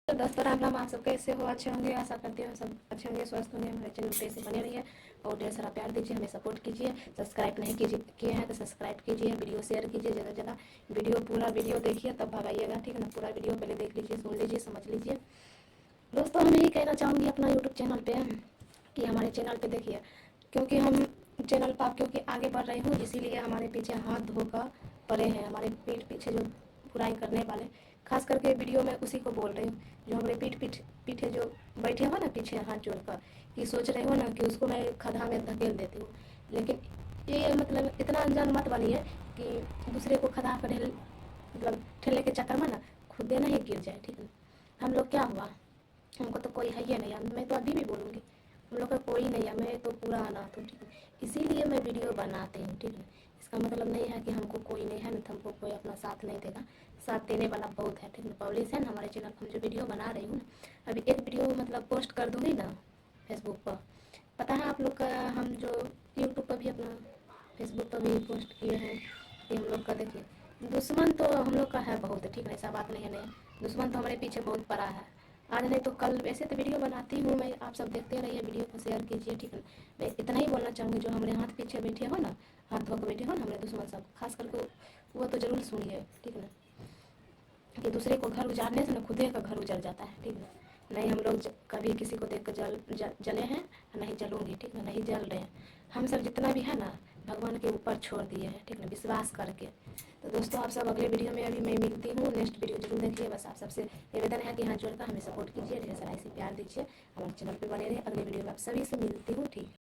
तो दोस्तों राम राम। आप सब कैसे हो? अच्छे होंगे, आशा करते हो सब अच्छे होंगे, स्वस्थ होंगे। हमारे चैनल पे ऐसे बने रहिए और ढेर सारा प्यार दीजिए, हमें सपोर्ट कीजिए। सब्सक्राइब नहीं किए हैं तो सब्सक्राइब कीजिए, वीडियो शेयर कीजिए, ज़्यादा से ज़्यादा वीडियो पूरा वीडियो देखिए तब भगाइएगा, ठीक है ना। पूरा वीडियो पहले देख लीजिए, सुन लीजिए, समझ लीजिए। दोस्तों हम यही कहना चाहूँगी अपना यूट्यूब चैनल पे कि हमारे चैनल पे देखिए, क्योंकि हम चैनल पर क्योंकि आगे बढ़ रहे हूँ, इसीलिए हमारे पीछे हाथ धोकर पड़े हैं, हमारे पीठ पीछे जो बुराई करने वाले। खास करके वीडियो में उसी को बोल रही हूँ जो हमारे पीछे जो बैठे हो ना, पीछे हाथ जोड़कर, कि सोच रहे हो ना कि उसको मैं खड्डा में धकेल देती हूँ। लेकिन ये मतलब इतना अनजान मत बनिए कि दूसरे को खड्डा पर मतलब ठेले के चक्कर में ना खुद नहीं गिर जाए, ठीक है। हम लोग क्या हुआ, हमको तो कोई है ही नहीं। मैं तो अभी भी बोलूँगी, हम लोग का कोई नहीं है, मैं तो पूरा अनाथ हूँ, ठीक है। इसीलिए मैं वीडियो बनाती हूँ, ठीक है। इसका मतलब नहीं है कि हमको कोई नहीं है, नहीं तो हमको कोई अपना साथ नहीं देगा। साथ देने वाला बहुत है, ठीक है। पब्लिश है ना हमारे चैनल पर, हम जो वीडियो बना रही हूँ, अभी एक वीडियो मतलब पोस्ट कर दूँगी ना फेसबुक पर। पता है आप लोग का, हम जो यूट्यूब पर भी अपना फेसबुक पर भी पोस्ट किए हैं कि हम लोग का देखिए दुश्मन तो हम लोग का है बहुत, ठीक है। ऐसा बात नहीं है, नहीं दुश्मन तो हमारे पीछे बहुत पड़ा है। आज नहीं तो कल वैसे तो वीडियो बनाती हूँ मैं, आप सब देखते रहिए, वीडियो को शेयर कीजिए, ठीक है। मैं इतना ही बोलना चाहूँगी, जो हमारे हाथ पीछे बैठे हो ना, हाथ धो के बैठे हो ना हमारे दुश्मन सब, खास करके वो तो जरूर सुनिए, ठीक है ना। कि दूसरे को घर उजाड़ने से ना खुद का घर उजड़ जाता है, ठीक है। नहीं हम लोग कभी किसी को देख कर जले हैं, नहीं जलूंगी, ठीक है। नहीं जल रहे हैं, हम सब जितना भी है ना भगवान के ऊपर छोड़ दिए हैं, ठीक है, विश्वास करके। तो दोस्तों आप सब अगले वीडियो में अभी मैं मिलती हूँ, नेक्स्ट वीडियो जरूर देखिए। बस आप सबसे निवेदन है कि हाथ जोड़कर हमें सपोर्ट कीजिए, ढेर सारा ऐसे प्यार दीजिए, हमारे चैनल पे बने रहिए। अगले वीडियो में आप सभी से मिलती हूँ, ठीक है।